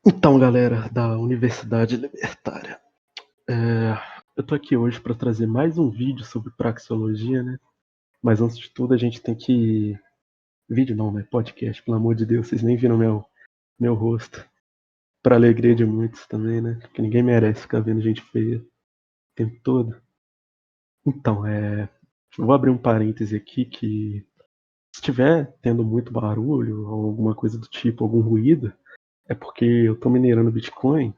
Então, galera da Universidade Libertária, eu tô aqui hoje para trazer mais um vídeo sobre praxeologia, né? Mas antes de tudo, a gente tem que... Vídeo não, né? Podcast, pelo amor de Deus, vocês nem viram meu rosto. Pra alegria de muitos também, né? Porque ninguém merece ficar vendo gente feia o tempo todo. Então, eu vou abrir um parêntese aqui que se estiver tendo muito barulho ou alguma coisa do tipo, algum ruído, é porque eu tô minerando Bitcoin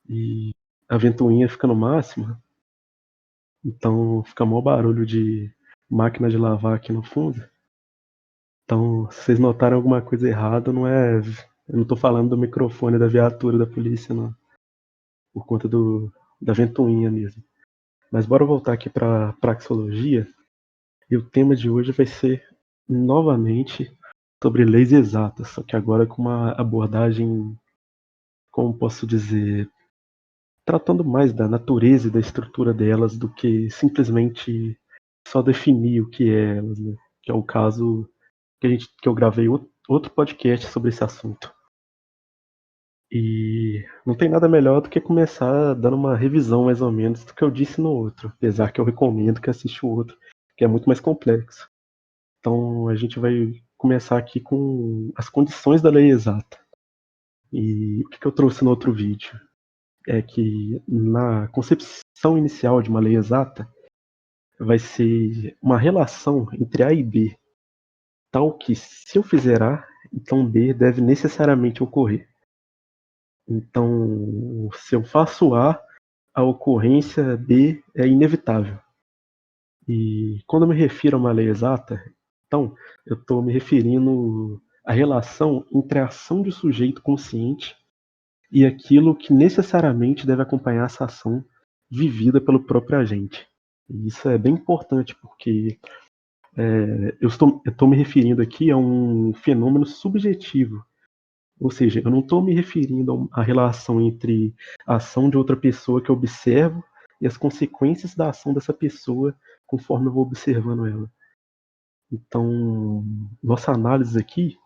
e a ventoinha fica no máximo. Então fica mó barulho de máquina de lavar aqui no fundo. Então, se vocês notarem alguma coisa errada, não é. Eu não tô falando do microfone da viatura da polícia, não. Por conta da ventoinha mesmo. Mas bora voltar aqui para praxeologia. E o tema de hoje vai ser novamente sobre leis exatas, só que agora com uma abordagem, como posso dizer, tratando mais da natureza e da estrutura delas do que simplesmente só definir o que é elas, né? Que é o caso que eu gravei outro podcast sobre esse assunto. E não tem nada melhor do que começar dando uma revisão mais ou menos do que eu disse no outro, apesar que eu recomendo que assista o outro, que é muito mais complexo. Então a gente vai começar aqui com as condições da lei exata. E o que eu trouxe no outro vídeo é que na concepção inicial de uma lei exata vai ser uma relação entre A e B, tal que se eu fizer A, então B deve necessariamente ocorrer. Então, se eu faço a ocorrência B é inevitável. E quando eu me refiro a uma lei exata, então eu estou me referindo à relação entre a ação de um sujeito consciente e aquilo que necessariamente deve acompanhar essa ação vivida pelo próprio agente. E isso é bem importante porque eu estou me referindo aqui a um fenômeno subjetivo. Ou seja, eu não estou me referindo à relação entre a ação de outra pessoa que eu observo e as consequências da ação dessa pessoa conforme eu vou observando ela. Então, nossa análise aqui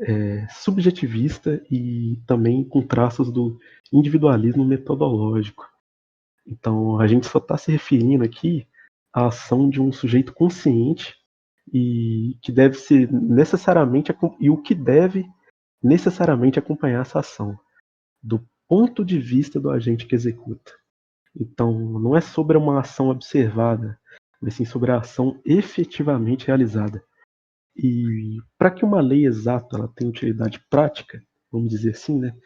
é subjetivista e também com traços do individualismo metodológico. Então, a gente só está se referindo aqui à ação de um sujeito consciente e que deve ser necessariamente e o que deve necessariamente acompanhar essa ação, do ponto de vista do agente que executa. Então, não é sobre uma ação observada, mas sim sobre a ação efetivamente realizada. E para que uma lei exata ela tenha utilidade prática, vamos dizer assim, né?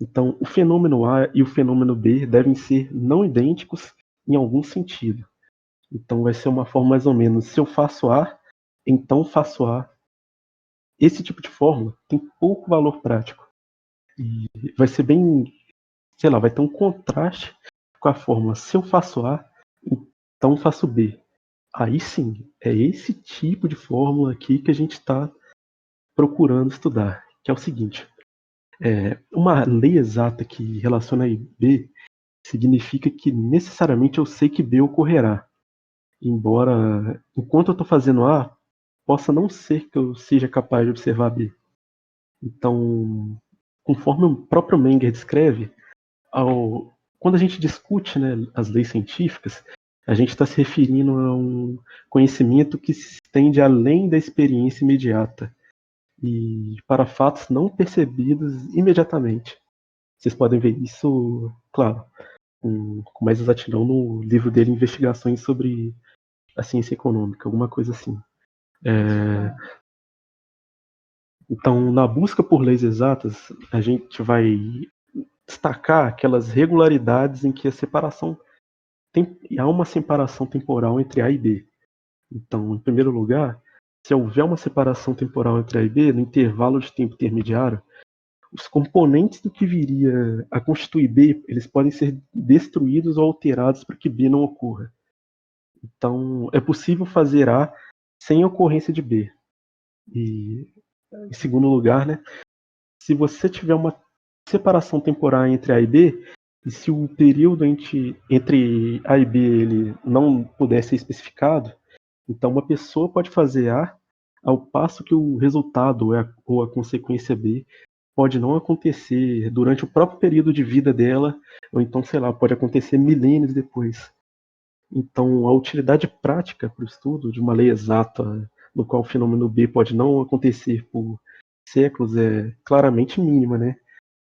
Então, o fenômeno A e o fenômeno B devem ser não idênticos em algum sentido. Então, vai ser uma forma mais ou menos: se eu faço A, então faço A. Esse tipo de fórmula tem pouco valor prático. E vai ser bem, sei lá, vai ter um contraste com a fórmula: se eu faço A, então faço B. Aí sim, é esse tipo de fórmula aqui que a gente está procurando estudar, que é o seguinte: uma lei exata que relaciona A e B significa que necessariamente eu sei que B ocorrerá, embora enquanto eu estou fazendo A, possa não ser que eu seja capaz de observar B. Então, conforme o próprio Menger descreve, quando a gente discute, né, as leis científicas, a gente está se referindo a um conhecimento que se estende além da experiência imediata e para fatos não percebidos imediatamente. Vocês podem ver isso, claro, com mais exatidão no livro dele, Investigações sobre a Ciência Econômica, alguma coisa assim. Então, na busca por leis exatas, a gente vai destacar aquelas regularidades em que há uma separação temporal entre A e B. Então, em primeiro lugar, se houver uma separação temporal entre A e B, no intervalo de tempo intermediário, os componentes do que viria a constituir B, eles podem ser destruídos ou alterados para que B não ocorra. Então, é possível fazer A sem ocorrência de B. E, em segundo lugar, né, se você tiver uma separação temporal entre A e B, e se o período entre A e B ele não puder ser especificado, então uma pessoa pode fazer A, ao passo que o resultado ou a consequência B pode não acontecer durante o próprio período de vida dela, ou então, sei lá, pode acontecer milênios depois. Então, a utilidade prática para o estudo de uma lei exata, no qual o fenômeno B pode não acontecer por séculos, é claramente mínima, né?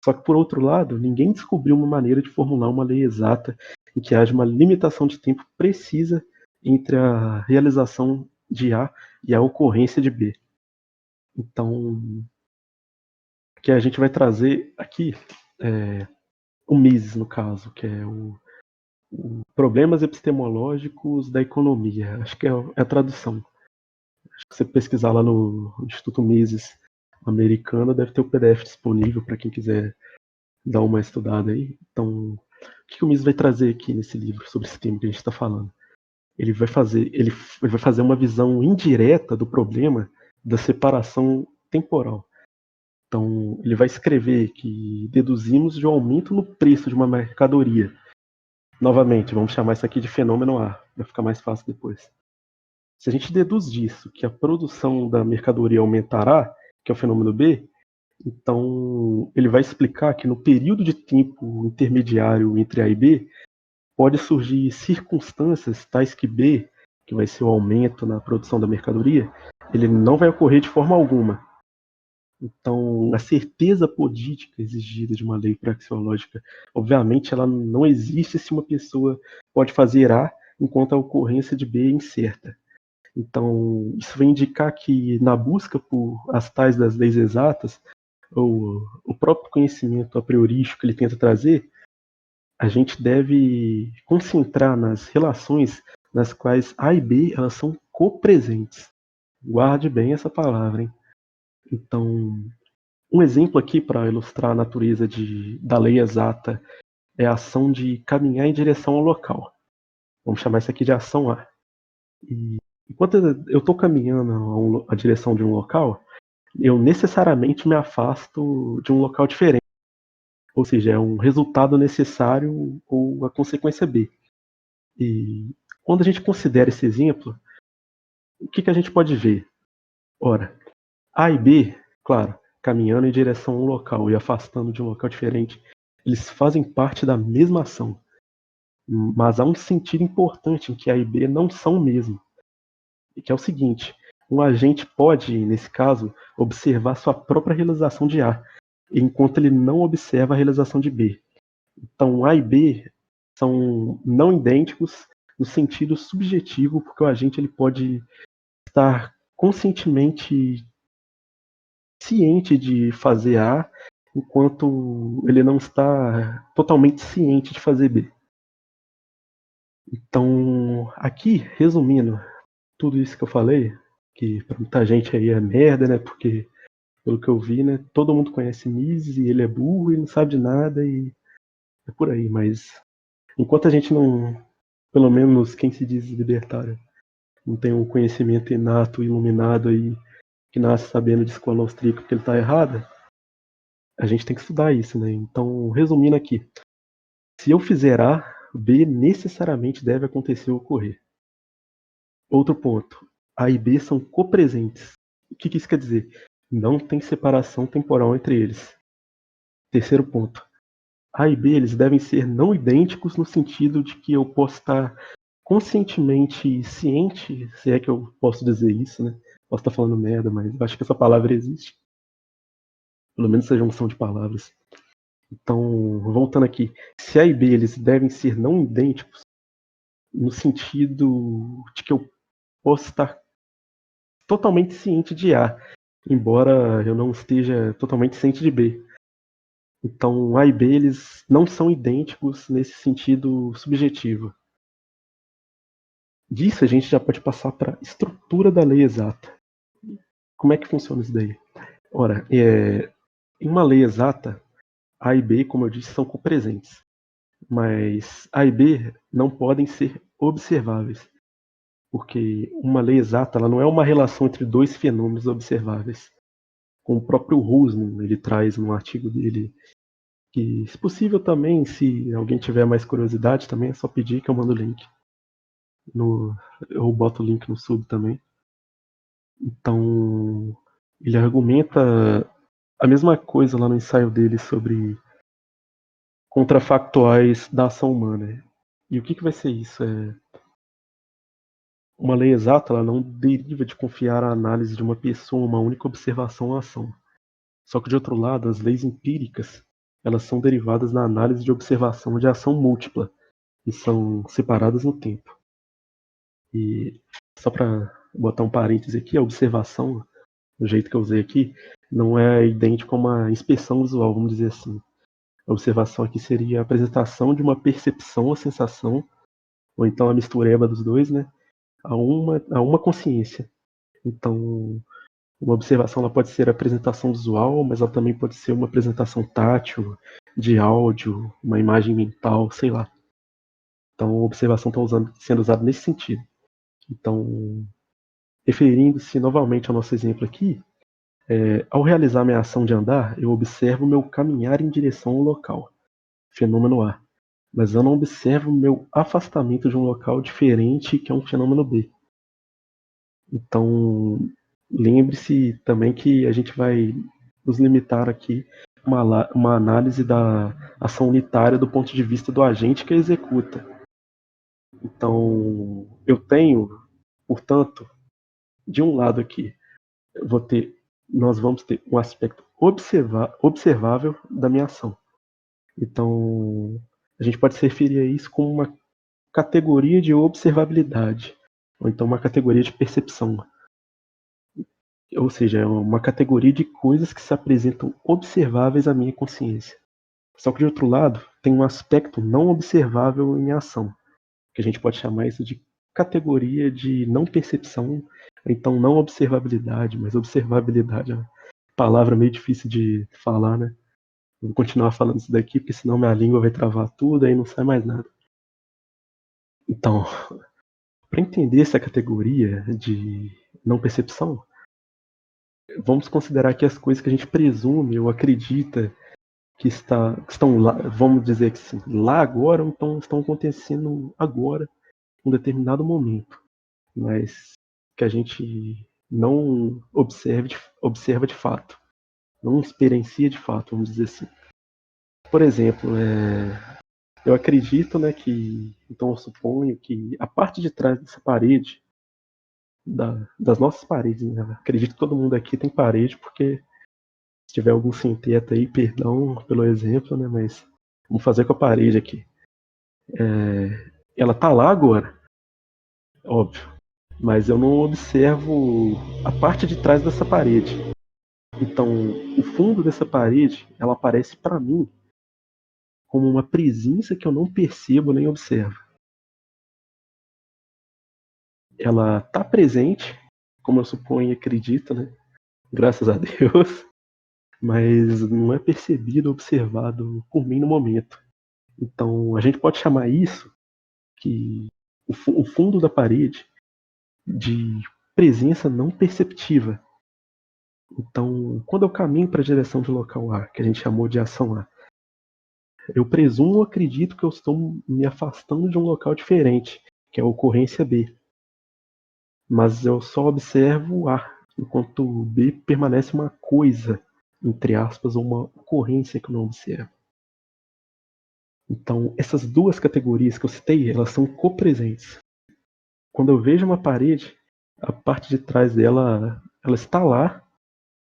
Só que, por outro lado, ninguém descobriu uma maneira de formular uma lei exata em que haja uma limitação de tempo precisa entre a realização de A e a ocorrência de B. Então, que a gente vai trazer aqui o Mises, no caso, que é o Problemas Epistemológicos da Economia. Acho que é a tradução. Acho que você pesquisar lá no Instituto Mises americano, deve ter o PDF disponível para quem quiser dar uma estudada aí. Então, o que o Mises vai trazer aqui nesse livro sobre esse tema que a gente está falando? Ele vai fazer uma visão indireta do problema da separação temporal. Então, ele vai escrever que deduzimos de um aumento no preço de uma mercadoria. Novamente, vamos chamar isso aqui de fenômeno A, vai ficar mais fácil depois. Se a gente deduz disso que a produção da mercadoria aumentará, que é o fenômeno B, então ele vai explicar que no período de tempo intermediário entre A e B, pode surgir circunstâncias tais que B, que vai ser o aumento na produção da mercadoria, ele não vai ocorrer de forma alguma. Então, a certeza política exigida de uma lei praxeológica, obviamente, ela não existe se uma pessoa pode fazer A enquanto a ocorrência de B é incerta. Então, isso vai indicar que, na busca por as tais das leis exatas, ou o próprio conhecimento a priorístico que ele tenta trazer, a gente deve concentrar nas relações nas quais A e B elas são copresentes. Guarde bem essa palavra, hein? Então, um exemplo aqui para ilustrar a natureza da lei exata é a ação de caminhar em direção ao local. Vamos chamar isso aqui de ação A. E enquanto eu estou caminhando a direção de um local, eu necessariamente me afasto de um local diferente. Ou seja, é um resultado necessário ou a consequência B. E quando a gente considera esse exemplo, o que a gente pode ver? Ora, A e B, claro, caminhando em direção a um local e afastando de um local diferente, eles fazem parte da mesma ação. Mas há um sentido importante em que A e B não são o mesmo. E que é o seguinte: um agente pode, nesse caso, observar sua própria realização de A, enquanto ele não observa a realização de B. Então, A e B são não idênticos no sentido subjetivo, porque o agente ele pode estar conscientemente ciente de fazer A, enquanto ele não está totalmente ciente de fazer B. Então, aqui, resumindo tudo isso que eu falei, que pra muita gente aí é merda, né? Porque, pelo que eu vi, né? Todo mundo conhece Mises e ele é burro e não sabe de nada e é por aí. Mas enquanto a gente não, pelo menos quem se diz libertário, não tem um conhecimento inato, iluminado aí, que nasce sabendo de escola austríaca porque ele está errado, a gente tem que estudar isso, né? Então, resumindo aqui, se eu fizer A, B necessariamente deve acontecer ou ocorrer. Outro ponto, A e B são copresentes. O que isso quer dizer? Não tem separação temporal entre eles. Terceiro ponto, A e B eles devem ser não idênticos no sentido de que eu posso estar conscientemente ciente, se é que eu posso dizer isso, né? Posso estar falando merda, mas eu acho que essa palavra existe. Pelo menos essa junção de palavras. Então, voltando aqui, se A e B eles devem ser não idênticos no sentido de que eu posso estar totalmente ciente de A, embora eu não esteja totalmente ciente de B. Então, A e B eles não são idênticos nesse sentido subjetivo. Disso a gente já pode passar para a estrutura da lei exata. Como é que funciona isso daí? Ora, em uma lei exata, A e B, como eu disse, são copresentes. Mas A e B não podem ser observáveis. Porque uma lei exata ela não é uma relação entre dois fenômenos observáveis. Como o próprio Rosman ele traz num artigo dele, que se possível também, se alguém tiver mais curiosidade, também é só pedir que eu mando o link. Eu boto o link no sub também. Então, ele argumenta a mesma coisa lá no ensaio dele sobre contrafactuais da ação humana. E o que vai ser isso? Uma lei exata, ela não deriva de confiar a análise de uma pessoa, uma única observação ou ação. Só que, de outro lado, as leis empíricas, elas são derivadas da análise de observação de ação múltipla e são separadas no tempo. E só para botar um parêntese aqui, a observação, do jeito que eu usei aqui, não é idêntico a uma inspeção visual, vamos dizer assim. A observação aqui seria a apresentação de uma percepção ou sensação, ou então a mistureba dos dois, né, a uma consciência. Então, uma observação ela pode ser a apresentação visual, mas ela também pode ser uma apresentação tátil, de áudio, uma imagem mental, sei lá. Então, a observação está sendo usada nesse sentido. Então, referindo-se novamente ao nosso exemplo aqui, ao realizar minha ação de andar, eu observo meu caminhar em direção ao local, fenômeno A. Mas eu não observo meu afastamento de um local diferente, que é um fenômeno B. Então, lembre-se também que a gente vai nos limitar aqui a uma análise da ação unitária do ponto de vista do agente que a executa. Então, eu tenho, portanto, de um lado aqui, nós vamos ter um aspecto observável da minha ação. Então, a gente pode se referir a isso como uma categoria de observabilidade, ou então uma categoria de percepção. Ou seja, é uma categoria de coisas que se apresentam observáveis à minha consciência. Só que, de outro lado, tem um aspecto não observável em ação, que a gente pode chamar isso de categoria de não percepção, ou então não observabilidade, mas observabilidade é uma palavra meio difícil de falar, né? Eu vou continuar falando isso daqui, porque senão minha língua vai travar tudo, aí não sai mais nada. Então, para entender essa categoria de não percepção, vamos considerar que as coisas que a gente presume ou acredita que estão lá, vamos dizer que sim, lá agora, ou então estão acontecendo agora, em um determinado momento, mas que a gente não observa de fato, não experiencia de fato, vamos dizer assim. Por exemplo, eu acredito, né, então eu suponho que a parte de trás dessa parede, das nossas paredes, né, acredito que todo mundo aqui tem parede, porque se tiver algum sem teto aí, perdão pelo exemplo, né, mas vamos fazer com a parede aqui. Ela tá lá agora, óbvio, mas eu não observo a parte de trás dessa parede. Então, o fundo dessa parede, ela aparece para mim como uma presença que eu não percebo nem observo. Ela tá presente, como eu suponho e acredito, né? Graças a Deus, mas não é percebido, observado por mim no momento. Então, a gente pode chamar isso que o fundo da parede de presença não perceptiva. Então, quando eu caminho para a direção de local A, que a gente chamou de ação A, eu presumo ou acredito que eu estou me afastando de um local diferente, que é a ocorrência B. Mas eu só observo A, enquanto B permanece uma coisa, entre aspas, ou uma ocorrência que eu não observo. Então, essas duas categorias que eu citei, elas são copresentes. Quando eu vejo uma parede, a parte de trás dela, ela está lá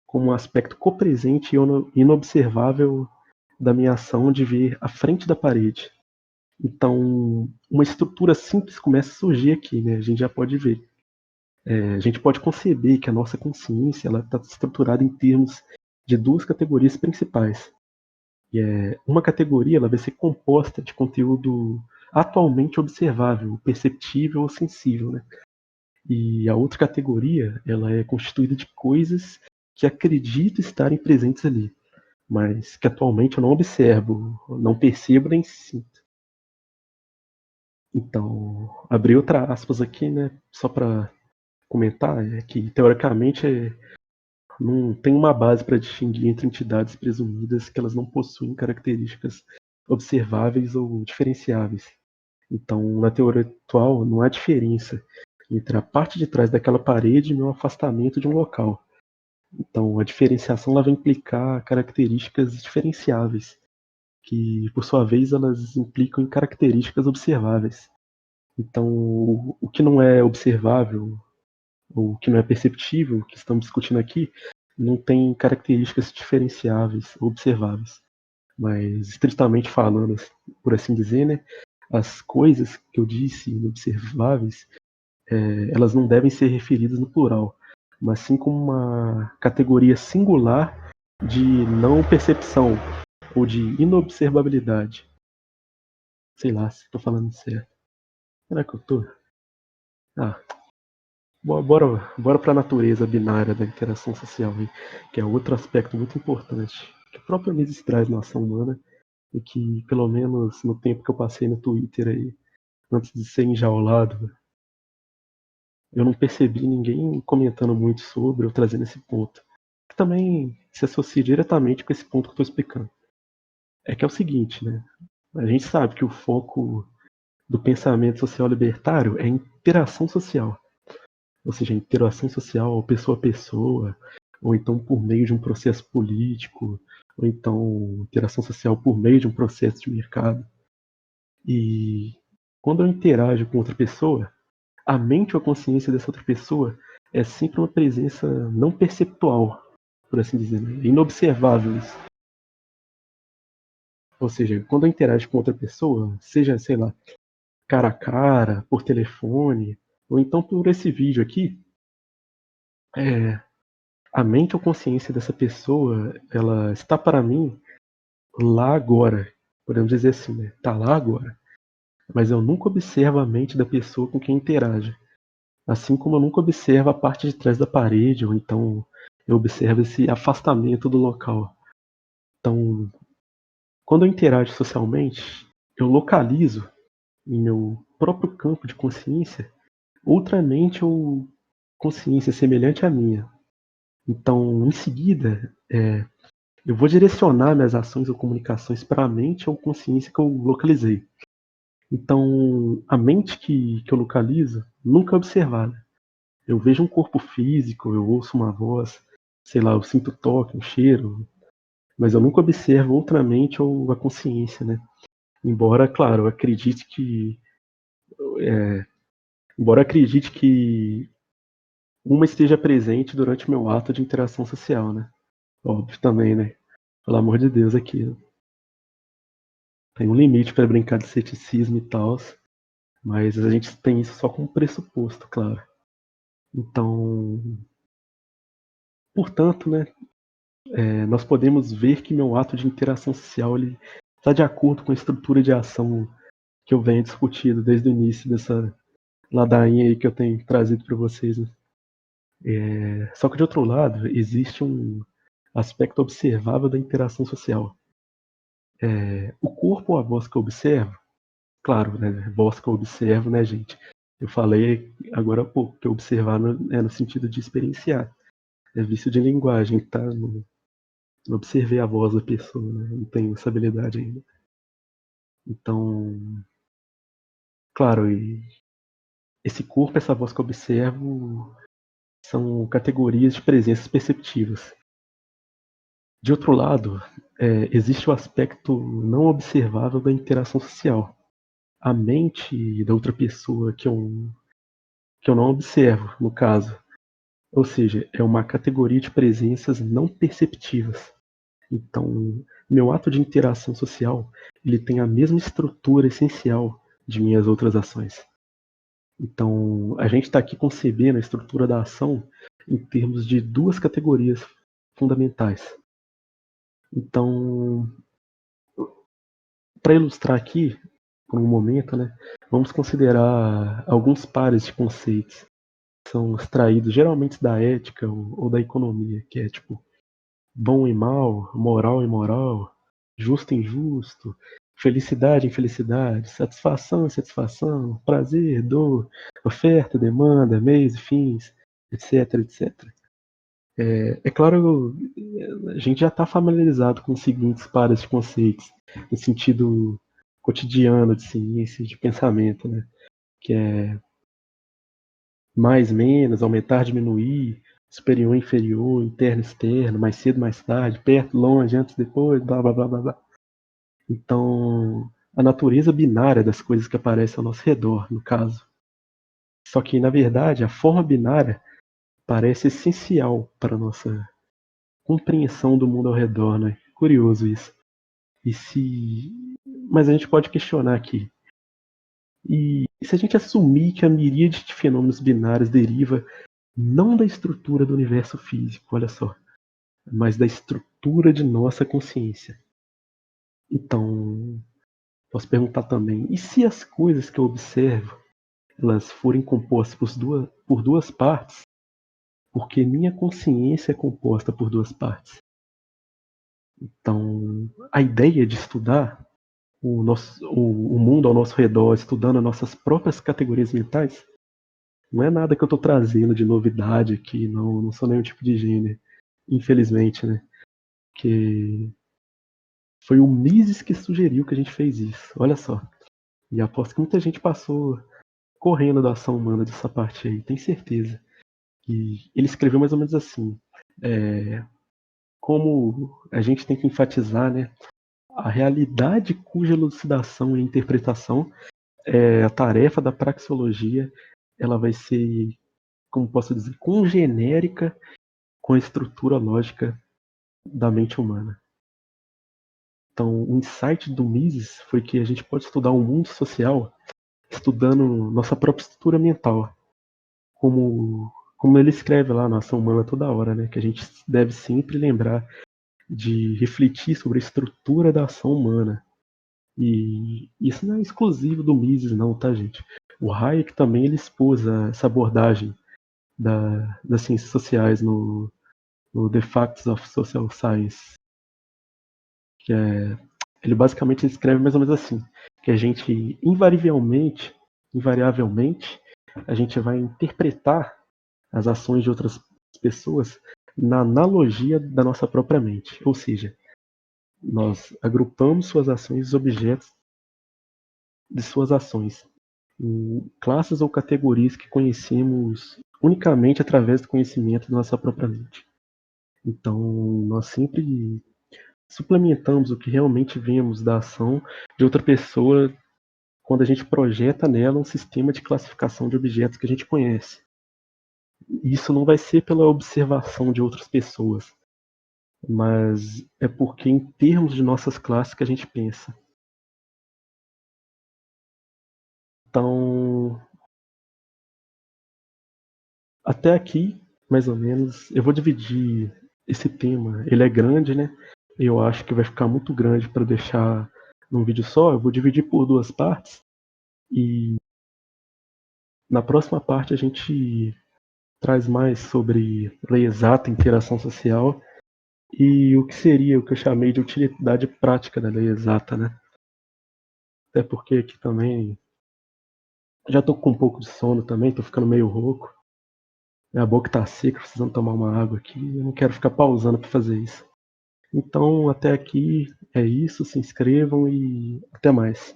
como um aspecto copresente e inobservável da minha ação de ver a frente da parede. Então, uma estrutura simples começa a surgir aqui, né? A gente já pode ver. A gente pode conceber que a nossa consciência ela está estruturada em termos de duas categorias principais. Uma categoria ela vai ser composta de conteúdo atualmente observável, perceptível ou sensível, né? E a outra categoria ela é constituída de coisas que acredito estarem presentes ali, mas que atualmente eu não observo, não percebo nem sinto. Então, abri outra aspas aqui, né, só para comentar, que teoricamente não tem uma base para distinguir entre entidades presumidas que elas não possuem características observáveis ou diferenciáveis. Então, na teoria atual, não há diferença entre a parte de trás daquela parede e meu afastamento de um local. Então, a diferenciação ela vai implicar características diferenciáveis, que, por sua vez, elas implicam em características observáveis. Então, o que não é observável, ou o que não é perceptível, o que estamos discutindo aqui, não tem características diferenciáveis ou observáveis. Mas, estritamente falando, por assim dizer, né, as coisas que eu disse inobserváveis, elas não devem ser referidas no plural, mas sim como uma categoria singular de não percepção ou de inobservabilidade. Sei lá se estou falando certo. Será que eu tô? Ah, bora para a natureza binária da interação social, hein? Que é outro aspecto muito importante que a própria Mises traz na ação humana e que, pelo menos no tempo que eu passei no Twitter aí, antes de ser enjaulado, eu não percebi ninguém comentando muito sobre ou trazendo esse ponto. Que também se associa diretamente com esse ponto que eu estou explicando. É que é o seguinte, né? A gente sabe que o foco do pensamento social libertário é a interação social. Ou seja, a interação social pessoa a pessoa, ou então por meio de um processo político, ou então interação social por meio de um processo de mercado. E quando eu interajo com outra pessoa, a mente ou a consciência dessa outra pessoa é sempre uma presença não perceptual, por assim dizer, né? É inobservável isso. Ou seja, quando eu interajo com outra pessoa, seja, sei lá, cara a cara, por telefone, ou então por esse vídeo aqui, é, a mente ou consciência dessa pessoa, ela está para mim lá agora. Podemos dizer assim, né? Está lá agora. Mas eu nunca observo a mente da pessoa com quem interajo. Assim como eu nunca observo a parte de trás da parede, ou então eu observo esse afastamento do local. Então, quando eu interajo socialmente, eu localizo em meu próprio campo de consciência outra mente ou consciência semelhante à minha. Então, em seguida, eu vou direcionar minhas ações ou comunicações para a mente ou consciência que eu localizei. Então, a mente que eu localizo nunca é observada. Eu vejo um corpo físico, eu ouço uma voz, sei lá, eu sinto toque, um cheiro, mas eu nunca observo outra mente ou a consciência, né? Embora, claro, eu acredite que, embora eu acredite que uma esteja presente durante o meu ato de interação social, né? Óbvio também, né? Pelo amor de Deus aqui. Tem um limite para brincar de ceticismo e tal, mas a gente tem isso só como pressuposto, claro. Então, portanto, né, nós podemos ver que meu ato de interação social ele está de acordo com a estrutura de ação que eu venho discutindo desde o início dessa ladainha aí que eu tenho trazido para vocês. Né? Só que de outro lado, existe um aspecto observável da interação social. O corpo ou a voz que eu observo, claro, né, voz que eu observo, né, gente? Eu falei agora há pouco que observar no sentido de experienciar. É vício de linguagem, tá? Não observei a voz da pessoa, né? Não tenho essa habilidade ainda. Então, claro, e esse corpo, essa voz que eu observo, são categorias de presenças perceptivas. De outro lado, existe o aspecto não observável da interação social. A mente da outra pessoa que eu não observo, no caso. Ou seja, é uma categoria de presenças não perceptivas. Então, meu ato de interação social, ele tem a mesma estrutura essencial de minhas outras ações. Então, a gente está aqui concebendo a estrutura da ação em termos de duas categorias fundamentais. Então, para ilustrar aqui, por um momento, né, vamos considerar alguns pares de conceitos que são extraídos geralmente da ética ou da economia, que é tipo bom e mal, moral e moral, justo e injusto, felicidade e infelicidade, satisfação e satisfação, prazer, dor, oferta, demanda, meios e fins, etc, etc. É claro, a gente já está familiarizado com os seguintes pares de conceitos, no sentido cotidiano de ciência, de pensamento, né? Que é mais, menos, aumentar, diminuir, superior, inferior, interno, externo, mais cedo, mais tarde, perto, longe, antes, depois, blá blá blá blá blá. Então, a natureza binária das coisas que aparecem ao nosso redor, no caso. Só que, na verdade, a forma binária parece essencial para a nossa compreensão do mundo ao redor, né? Curioso isso. E se... Mas a gente pode questionar aqui. E se a gente assumir que a miríade de fenômenos binários deriva não da estrutura do universo físico, olha só, mas da estrutura de nossa consciência. Então, posso perguntar também, e se as coisas que eu observo, elas forem compostas por duas partes, porque minha consciência é composta por duas partes? Então, a ideia de estudar o mundo ao nosso redor, estudando as nossas próprias categorias mentais, não é nada que eu estou trazendo de novidade aqui, não sou nenhum tipo de gênio, infelizmente, né? Que foi o Mises que sugeriu que a gente fez isso, olha só. E aposto que muita gente passou correndo da ação humana dessa parte aí, tem certeza. E ele escreveu mais ou menos assim, como a gente tem que enfatizar, né? A realidade cuja elucidação e interpretação é a tarefa da praxeologia, ela vai ser, como posso dizer, congenérica com a estrutura lógica da mente humana. Então, o insight do Mises foi que a gente pode estudar o mundo social estudando nossa própria estrutura mental, como ele escreve lá na Ação Humana toda hora, né? Que a gente deve sempre lembrar de refletir sobre a estrutura da ação humana. E isso não é exclusivo do Mises, não, tá, gente? O Hayek também ele expôs essa abordagem das ciências sociais no The Facts of Social Science, que é, ele basicamente escreve mais ou menos assim, que a gente invariavelmente, a gente vai interpretar as ações de outras pessoas na analogia da nossa própria mente, ou seja, nós agrupamos suas ações e os objetos de suas ações em classes ou categorias que conhecemos unicamente através do conhecimento da nossa própria mente. Então, nós sempre suplementamos o que realmente vemos da ação de outra pessoa quando a gente projeta nela um sistema de classificação de objetos que a gente conhece. Isso não vai ser pela observação de outras pessoas, mas é porque em termos de nossas classes que a gente pensa. Então, até aqui, mais ou menos, eu vou dividir esse tema. Ele é grande, né? Eu acho que vai ficar muito grande para deixar num vídeo só. Eu vou dividir por duas partes e na próxima parte a gente traz mais sobre lei exata, interação social e o que seria o que eu chamei de utilidade prática da lei exata, né? Até porque aqui também já tô com um pouco de sono também, tô ficando meio rouco. Minha boca tá seca, precisando tomar uma água aqui. Eu não quero ficar pausando para fazer isso. Então, até aqui é isso. Se inscrevam e até mais.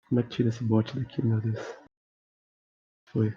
Como é que tira esse bot daqui, meu Deus? Foi.